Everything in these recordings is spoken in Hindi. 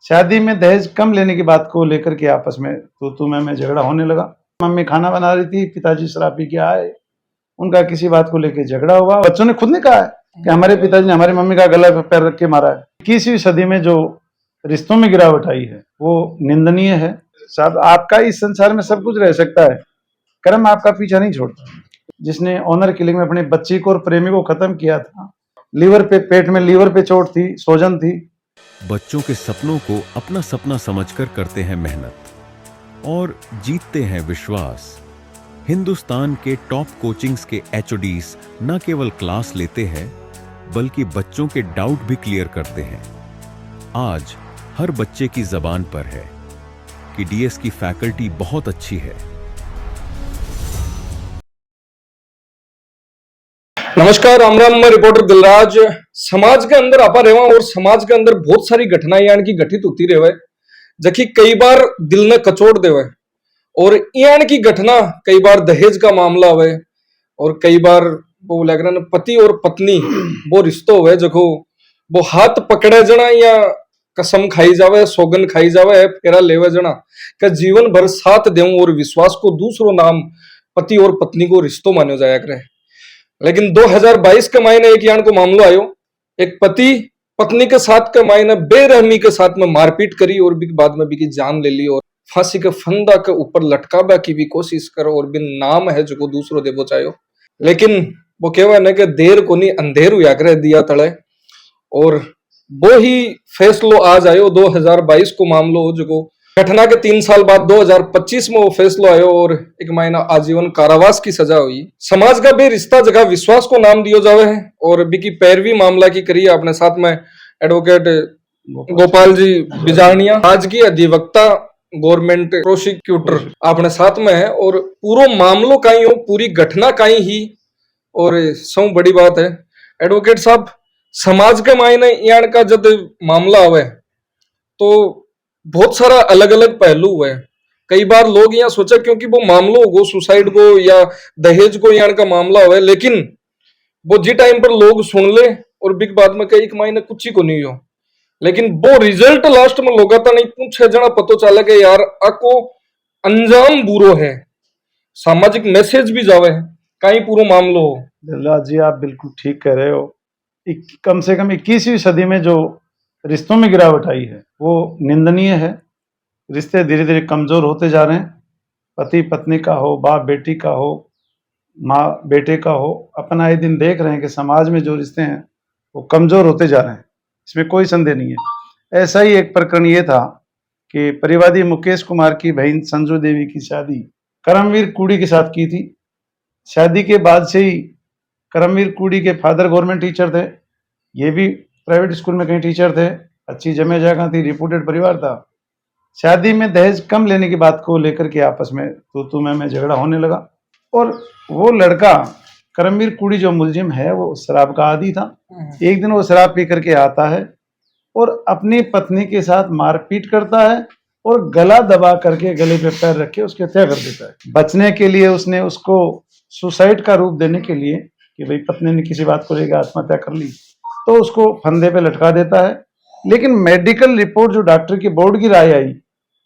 शादी में दहेज कम लेने की बात को लेकर के आपस में तू मैं झगड़ा होने लगा। मम्मी खाना बना रही थी, पिताजी शराब पी के आए, उनका किसी बात को लेकर झगड़ा हुआ। बच्चों ने खुद ने कहा है कि हमारे पिताजी ने हमारी मम्मी का गला पे पैर रख के मारा है। 21वीं सदी में जो रिश्तों में गिरावट आई है वो निंदनीय है। साहब, आपका इस संसार में सब कुछ रह सकता है, कर्म आपका पीछा नहीं छोड़ता। जिसने ऑनर किलिंग में अपनी बच्ची को और प्रेमी को खत्म किया था, लीवर पे, पेट में लीवर पे चोट थी, सोजन थी। बच्चों के सपनों को अपना सपना समझकर करते हैं मेहनत और जीतते हैं विश्वास। हिंदुस्तान के टॉप कोचिंग्स के एचओडीज न केवल क्लास लेते हैं बल्कि बच्चों के डाउट भी क्लियर करते हैं। आज हर बच्चे की जबान पर है कि डीएस की फैकल्टी बहुत अच्छी है। नमस्कार, राम राम। मैं रिपोर्टर दिलराज। समाज के अंदर आपा रेवा और समाज के अंदर बहुत सारी घटनाएं यानी कि घटित होती रहे जबकि कई बार दिल ने कचोड़ देवे और यानी की घटना कई बार दहेज का मामला हुए और कई बार वो लग पति और पत्नी वो रिश्तो हुए जो वो हाथ पकड़े जना या कसम खाई जावे, सौगन खाई जावे, फेरा लेवे जना का जीवन भर साथ देऊं और विश्वास को दूसरो नाम पति और पत्नी को रिश्तो मानो जाया करे। लेकिन 2022 के महीने एक यान को मामलो आयो, एक पति पत्नी के साथ के महीने बेरहमी के साथ में मारपीट करी और भी बाद में भी की जान ले ली और फांसी के फंदा के ऊपर लटकाबा की भी कोशिश करो और बिन नाम है जो दूसरो देवो चाहो। लेकिन वो कहवा ना कि देर को नहीं अंधेर हुआ करे दिया तले और वो ही फैसलो आज आयो 2022 को मामलो जो घटना के 3 साल बाद 2025 में वो फैसला आयो और 1 महीना आजीवन कारावास की सजा हुई। समाज का भी रिश्ता जगह विश्वास को नाम दियो जावे है और बिकी पैरवी मामला की करी अपने साथ में एडवोकेट गोपाल जी बिजारनिया, आज की अधिवक्ता गवर्नमेंट प्रोसिक्यूटर अपने साथ में है और पूरा मामलो का ही हो, पूरी घटना का ही और सब बड़ी बात है एडवोकेट साहब, समाज के मायने यान का जब मामला आवे तो बहुत सारा अलग अलग पहलू है। कई बार लोग यहाँ सोचा क्योंकि वो मामलों को सुसाइड को या दहेज को यान का मामला हुआ, लेकिन वो जी टाइम पर लोग सुन ले और बिग बाद में कई महीने कुछ ही को नहीं हो, लेकिन वो रिजल्ट लास्ट में लोग नहीं पूछे जना पतो चला कि यार आको अंजाम बुरो है, सामाजिक मैसेज भी जावे है कहीं पूरा मामलो हो। दिलराज जी, आप बिल्कुल ठीक कह रहे हो। कम से कम 21वीं सदी में जो रिश्तों में गिरावट आई है वो निंदनीय है। रिश्ते धीरे धीरे कमजोर होते जा रहे हैं। पति पत्नी का हो, बाप बेटी का हो, माँ बेटे का हो, अपन आए दिन देख रहे हैं कि समाज में जो रिश्ते हैं वो कमजोर होते जा रहे हैं, इसमें कोई संदेह नहीं है। ऐसा ही एक प्रकरण ये था कि परिवादी मुकेश कुमार की बहन संजू देवी की शादी करमवीर कुड़ी के साथ की थी। शादी के बाद से ही करमवीर कुड़ी के फादर गवर्नमेंट टीचर थे, ये भी प्राइवेट स्कूल में कहीं टीचर थे, अच्छी जमे जगह थी, रिपूटेड परिवार था। शादी में दहेज कम लेने की बात को लेकर के आपस में तू मैं झगड़ा होने लगा और वो लड़का करमवीर कुड़ी जो मुलजिम है वो शराब का आदी था। एक दिन वो शराब पी करके आता है और अपनी पत्नी के साथ मारपीट करता है और गला दबा करके गले पे पैर रख के उसकी हत्या कर देता है। बचने के लिए उसने उसको सुसाइड का रूप देने के लिए कि भाई पत्नी ने किसी बात को लेकर आत्महत्या कर ली तो उसको फंदे पे लटका देता है। लेकिन मेडिकल रिपोर्ट जो डॉक्टर की बोर्ड की राय आई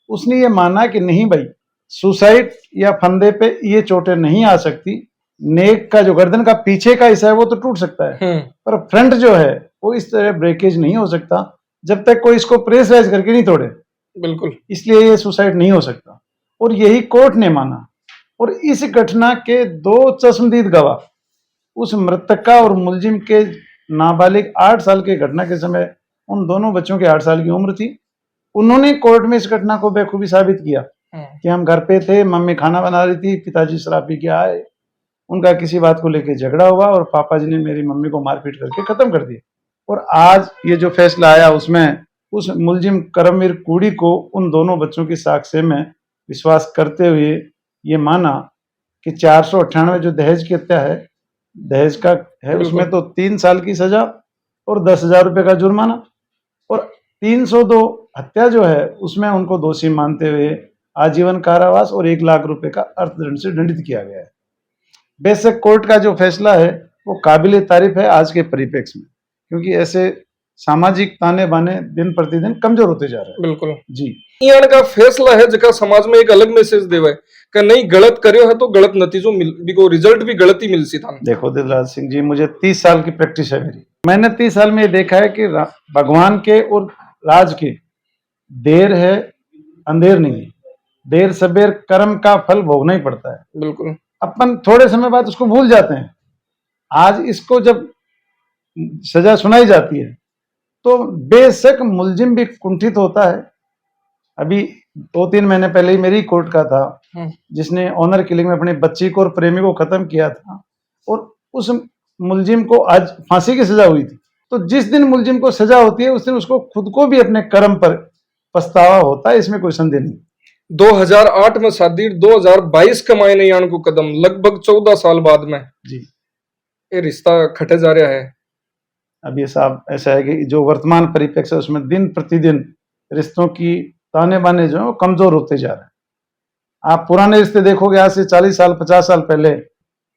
उसने ये माना कि नहीं भाई, सुसाइड या फंदे पे ये चोटें नहीं आ सकती, नेक का जो गर्दन का पीछे का हिस्सा है वो तो टूट सकता है पर फ्रंट जो है वो इस तरह ब्रेकेज नहीं हो सकता जब तक कोई इसको प्रेसराइज करके नहीं तोड़े। बिल्कुल, इसलिए ये सुसाइड नहीं हो सकता और यही कोर्ट ने माना। और इस घटना के 2 चश्मदीद गवाह, उस मृतका और मुलजिम के नाबालिग 8 साल के घटना के समय उन दोनों बच्चों के 8 साल की उम्र थी, उन्होंने कोर्ट में इस घटना को बेखूबी साबित किया कि हम घर पे थे, मम्मी खाना बना रही थी, पिताजी शराब पी के आए, उनका किसी बात को लेकर झगड़ा हुआ और पापा जी ने मेरी मम्मी को मारपीट करके खत्म कर दिया। और आज ये जो फैसला आया उसमें उस मुलजिम करमवीर कुड़ी को उन दोनों बच्चों की साक्ष्य में विश्वास करते हुए ये माना कि 498 जो दहेज की हत्या है, दहेज का है, उसमें तो 3 साल की सजा और 10,000 रुपए का जुर्माना, और 302 हत्या जो है उसमें उनको दोषी मानते हुए आजीवन कारावास और 1 लाख रुपए का अर्थदंड से दंडित किया गया है। बेशक कोर्ट का जो फैसला है वो काबिल तारीफ है आज के परिप्रेक्ष्य में, क्योंकि ऐसे सामाजिक ताने बाने दिन प्रतिदिन कमजोर होते जा रहे हैं। बिल्कुल जी। यान का फैसला है जका समाज में एक अलग मैसेज देवे कि नहीं गलत करियो है तो गलत नतीजों मिल बिको रिजल्ट भी गलत ही मिल सी था। देखो दिलराज सिंह जी, मुझे 30 साल की प्रैक्टिस है मेरी। मैंने 30 साल में ये देखा है कि भगवान के और राज के देर है अंधेर नहीं है। देर सबेर कर्म का फल भोगना ही पड़ता है। बिल्कुल अपन थोड़े समय बाद उसको भूल जाते हैं। आज इसको जब सजा सुनाई जाती है तो बेशक मुलजिम भी कुंठित होता है। अभी 2-3 महीने पहले ही मेरी कोर्ट का था, जिसने ऑनर किलिंग में अपनी बच्ची को और प्रेमी को खत्म किया था, और उस मुलजिम को आज फांसी की सजा हुई थी। तो जिस दिन मुलजिम को सजा होती है उस दिन उसको खुद को भी अपने कर्म पर पछतावा होता है, इसमें कोई संदेह नहीं। 2008 में शादी, 2022 कमाए नहीं यान को कदम, लगभग 14 साल बाद में जी ये रिश्ता खटे जा रहा है। अब ये साहब ऐसा है कि जो वर्तमान परिप्रेक्ष्य है उसमें दिन प्रतिदिन रिश्तों की ताने बाने जो है वो कमजोर होते जा रहे हैं। आप पुराने रिश्ते देखोगे, आज से 40 साल 50 साल पहले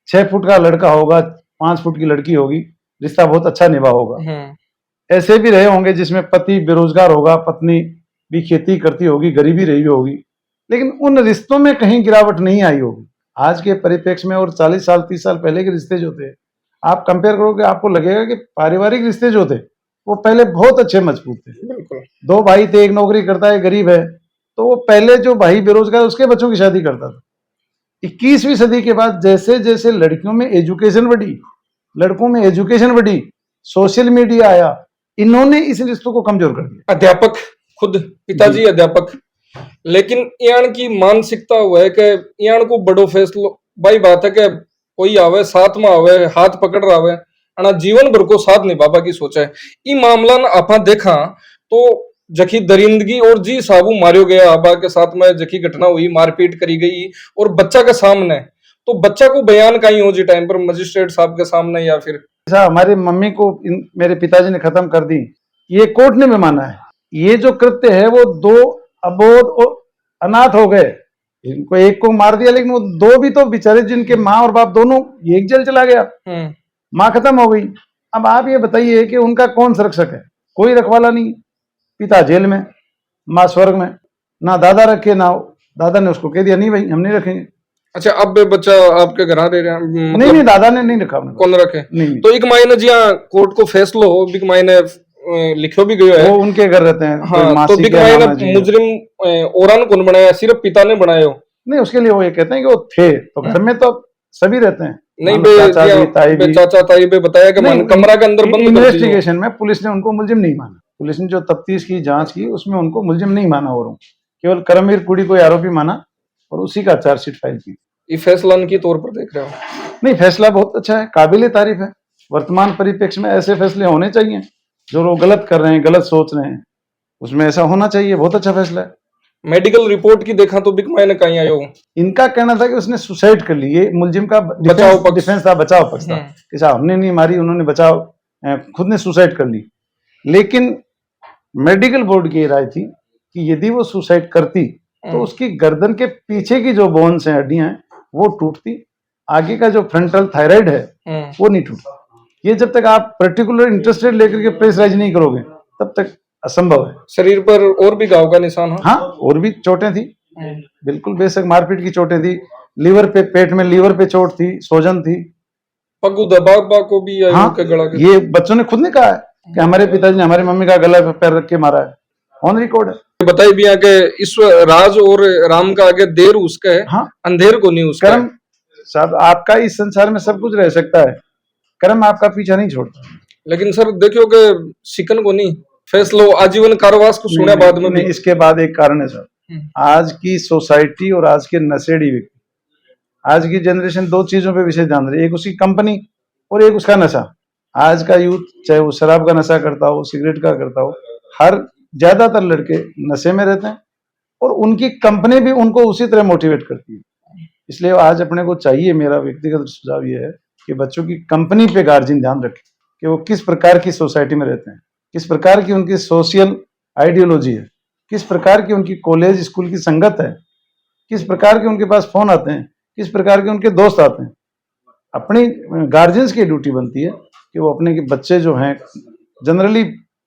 6 फुट का लड़का होगा, 5 फुट की लड़की होगी, रिश्ता बहुत अच्छा निभा होगा। ऐसे भी रहे होंगे जिसमें पति बेरोजगार होगा, पत्नी भी खेती करती होगी, गरीबी रही होगी, लेकिन उन रिश्तों में कहीं गिरावट नहीं आई होगी। आज के परिप्रेक्ष्य में और 40 साल 30 साल पहले के रिश्ते जो थे, आप कंपेयर करोगे आपको लगेगा कि पारिवारिक रिश्ते जो थे वो पहले बहुत अच्छे मजबूत थे। बिल्कुल 2 भाई थे, एक नौकरी करता है, गरीब है, तो वो पहले जो भाई बेरोजगार उसके बच्चों की शादी करता था। 21वीं सदी के बाद जैसे जैसे लड़कियों में एजुकेशन बढ़ी, लड़कों में एजुकेशन बढ़ी, सोशल मीडिया आया, इन्होंने इस रिश्तों को कमजोर कर दिया। अध्यापक खुद पिताजी अध्यापक, लेकिन यान की मानसिकता हुआ है कि यान को बड़ो फैसलो भाई बात है कि कोई आवे साथ में आवे, हाथ पकड़ रहा आवे, अना जीवन भर को साथ निभावा की सोचा है। ई मामला न आपा देखा तो जखी दरिंदगी और जी साबू मारियो गया आबा के साथ में, जखी घटना हुई, मारपीट करी गई और बच्चा के सामने, तो बच्चा को बयान कहीं हो जी टाइम पर मजिस्ट्रेट साहब के सामने या फिर ऐसा हमारी मम्मी को मेरे पिताजी ने खत्म कर दी, ये कोर्ट ने भी माना है। ये जो कृत्य है वो 2 अबोध और अनाथ हो गए, इनको एक को मार दिया, लेकिन वो 2 भी तो बेचारे जिनके माँ और बाप दोनों एक जेल चला गया, माँ खत्म हो गई। अब आप ये बताइए कि उनका कौन संरक्षक है? कोई रखवाला नहीं। पिता जेल में, माँ स्वर्ग में, ना दादा रखे, ना दादा ने उसको कह दिया नहीं भाई हम नहीं रखेंगे। अच्छा अब बे बच्चा आपके घर आ रहे हैं मतलब नहीं दादा ने नहीं रखा, कौन रखे नहीं। तो एक मायने जी कोर्ट को फैसलो हो बिक मायने लिखो भी गयो है, वो उनके घर रहते हैं। हाँ, तो बिक मायने मुजरिम औरन कौन बनाया, सिर्फ पिता ने बनाया हो? नहीं, उसके लिए वो ये कहते हैं कि वो थे, तो घर में तो सभी रहते हैं। नहीं बे चाचा ताई बे बताया कि कमरा के अंदर बंद। इन्वेस्टिगेशन में पुलिस ने उनको मुलजिम नहीं माना। पुलिस ने जो तफ्तीश की, जांच की, उसमें उनको मुलजिम नहीं माना, और केवल करमवीर कुड़ी को आरोपी माना और उसी का चार्जशीट फाइल की। ये फैसला के तौर पर देख रहे हो? नहीं, फैसला बहुत अच्छा है, काबिले तारीफ है। वर्तमान परिप्रेक्ष्य में ऐसे फैसले होने चाहिए। जो लोग गलत कर रहे हैं, गलत सोच रहे हैं, उसमें ऐसा होना चाहिए। बहुत अच्छा फैसला है। मेडिकल रिपोर्ट की देखा तो बिक मायने कहीं आयो, इनका कहना था कि उसने सुसाइड कर ली। ये मुलजिम का डिफेंस था, बचाव पक्ष था कि साहब हमने नहीं मारी, उन्होंने बचाव खुद ने सुसाइड कर ली। लेकिन मेडिकल बोर्ड की राय थी कि यदि वो सुसाइड करती तो उसकी गर्दन के पीछे की जो बोन्स हैं, हड्डियां हैं, वो टूटती, आगे का जो फ्रंटल थायराइड है वो नहीं टूटता। ये जब तक आप पर्टिकुलर इंटरेस्टेड लेकर के प्रेशराइज नहीं करोगे तब तक असंभव है। शरीर पर और भी घाव का निशान है? हाँ, और भी चोटें थी, बिल्कुल बेशक मारपीट की चोटें थी। लीवर पे, पेट में लीवर पे चोट थी, सोजन थी। पगू दबाबा को भी हाँ, गला के। ये बच्चों ने खुद ने कहा है कि हमारे पिताजी ने हमारी मम्मी का गला पे पैर रख के मारा है, ऑन रिकॉर्ड है। बताइए भी आगे ईश्वर राज और राम का आगे देर उसका है, हाँ, अंधेर को नहीं उसका। कर्म साहब, आपका इस संसार में सब कुछ रह सकता है, कर्म आपका पीछा नहीं छोड़ता। लेकिन सर देखियो कि सिकन को नहीं फैसलो आजीवन कारावास को सुना बाद में भी। इसके बाद एक कारण है सर, आज की सोसाइटी और आज के नशेड़ी व्यक्ति, आज की जनरेशन 2 चीजों पे विशेष ध्यान रही है, एक उसकी कंपनी और एक उसका नशा। आज का यूथ चाहे वो शराब का नशा करता हो, सिगरेट का करता हो, हर ज्यादातर लड़के नशे में रहते हैं और उनकी कंपनी भी उनको उसी तरह मोटिवेट करती है। इसलिए आज अपने को चाहिए, मेरा व्यक्तिगत सुझाव ये है कि बच्चों की कंपनी पे गार्जियन ध्यान रखे कि वो किस प्रकार की सोसाइटी में रहते हैं, किस प्रकार की उनकी सोशल आइडियोलॉजी है, किस प्रकार की उनकी कॉलेज स्कूल की संगत है, किस प्रकार के उनके पास फोन आते हैं, किस प्रकार के उनके दोस्त आते हैं। अपनी गार्जियंस की ड्यूटी बनती है कि वो अपने के बच्चे जो हैं जनरली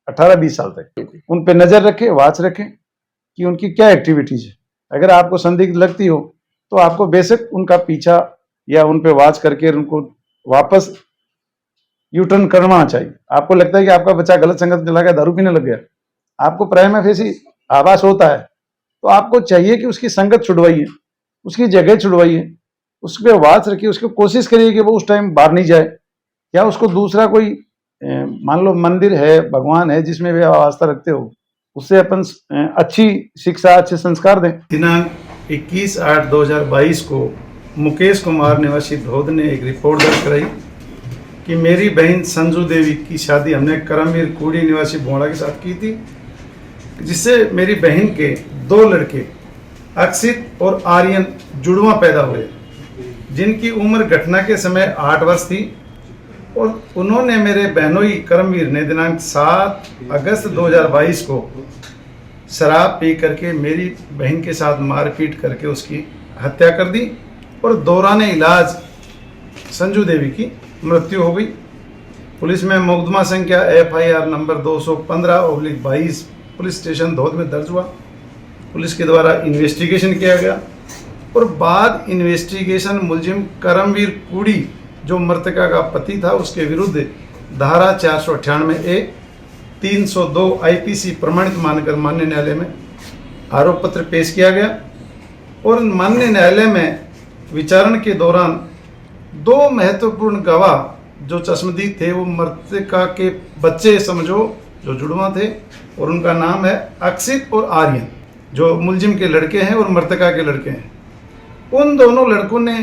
18-20 साल तक उन पे नजर रखें, वॉच रखें कि उनकी क्या एक्टिविटीज है। अगर आपको संदिग्ध लगती हो तो आपको बेशक उनका पीछा या उन पे वॉच करके उनको वापस यू टर्न करवाना चाहिए। आपको लगता है कि आपका बच्चा गलत संगत में लगा, दारू पीने लग गया, आपको प्राइमा फेसी आभास होता है, तो आपको चाहिए कि उसकी संगत छुड़वाइए, उसकी जगह छुड़वाइए, उस पर वॉच रखिए, उसकी कोशिश करिए कि वो उस टाइम बाहर नहीं जाए, या उसको दूसरा कोई मान लो मंदिर है, भगवान है जिसमें भी आस्था रखते हो, उससे अपन अच्छी शिक्षा, अच्छे संस्कार दें। दिनांक 21/8/2022 को मुकेश कुमार निवासी धोद ने एक रिपोर्ट दर्ज कराई कि मेरी बहन संजू देवी की शादी हमने करमवीर कूड़ी निवासी भोड़ा के साथ की थी, जिससे मेरी बहन के 2 लड़के अक्षित और आर्यन जुड़वा पैदा हुए, जिनकी उम्र घटना के समय 8 वर्ष थी। और उन्होंने मेरे बहनोई करमवीर ने दिनांक 7 अगस्त 2022 को शराब पी करके मेरी बहन के साथ मारपीट करके उसकी हत्या कर दी और दौरान इलाज संजू देवी की मृत्यु हो गई। पुलिस में मुकदमा संख्या FIR number 215/22 police station Dhod में दर्ज हुआ। पुलिस के द्वारा इन्वेस्टिगेशन किया गया और बाद इन्वेस्टिगेशन मुलजिम करमवीर कूड़ी जो मृतका का पति था उसके विरुद्ध धारा 498A 302 IPC प्रमाणित मानकर माननीय न्यायालय में आरोप पत्र पेश किया गया और माननीय न्यायालय में विचारण के दौरान 2 महत्वपूर्ण गवाह जो चश्मदीद थे वो मृतका के बच्चे समझो जो जुड़वा थे, और उनका नाम है अक्षित और आर्यन जो मुलजिम के लड़के हैं और मृतका के लड़के हैं। उन दोनों लड़कों ने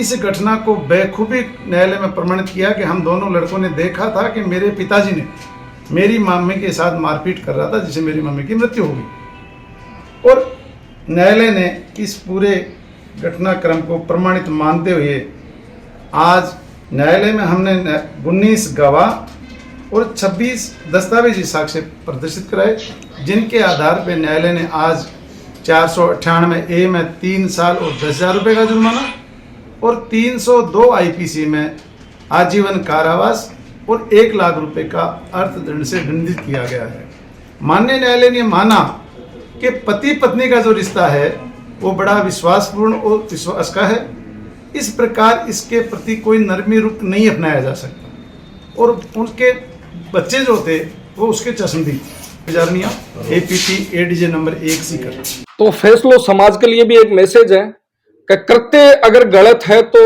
इस घटना को बेखूबी न्यायालय में प्रमाणित किया कि हम दोनों लड़कों ने देखा था कि मेरे पिताजी ने मेरी मम्मी के साथ मारपीट कर रहा था, जिससे मेरी मम्मी की मृत्यु हो गई। और न्यायालय ने इस पूरे घटनाक्रम को प्रमाणित मानते हुए आज न्यायालय में हमने 19 गवाह और 26 दस्तावेजी साक्ष्य प्रदर्शित कराए, जिनके आधार पर न्यायालय ने आज 498A में 3 साल और 10,000 रुपये का जुर्माना और 302 IPC में आजीवन कारावास और 1 लाख रुपए का अर्थदंड से दंडित किया गया है। माननीय न्यायालय ने माना कि पति पत्नी का जो रिश्ता है वो बड़ा विश्वासपूर्ण और विश्वास का है, इस प्रकार इसके प्रति कोई नरमी रुख नहीं अपनाया जा सकता। और उनके बच्चे जो थे वो उसके चश्मदीद APT ADJ नंबर 1 सीकर। तो फैसलो समाज के लिए भी एक मैसेज है कि कृत्य अगर गलत है तो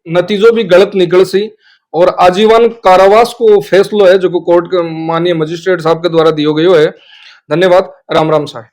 नतीजों भी गलत निकल सी, और आजीवन कारावास को फैसलो है जो कोर्ट के माननीय मजिस्ट्रेट साहब के द्वारा दियो गयो है। धन्यवाद। राम राम साहब।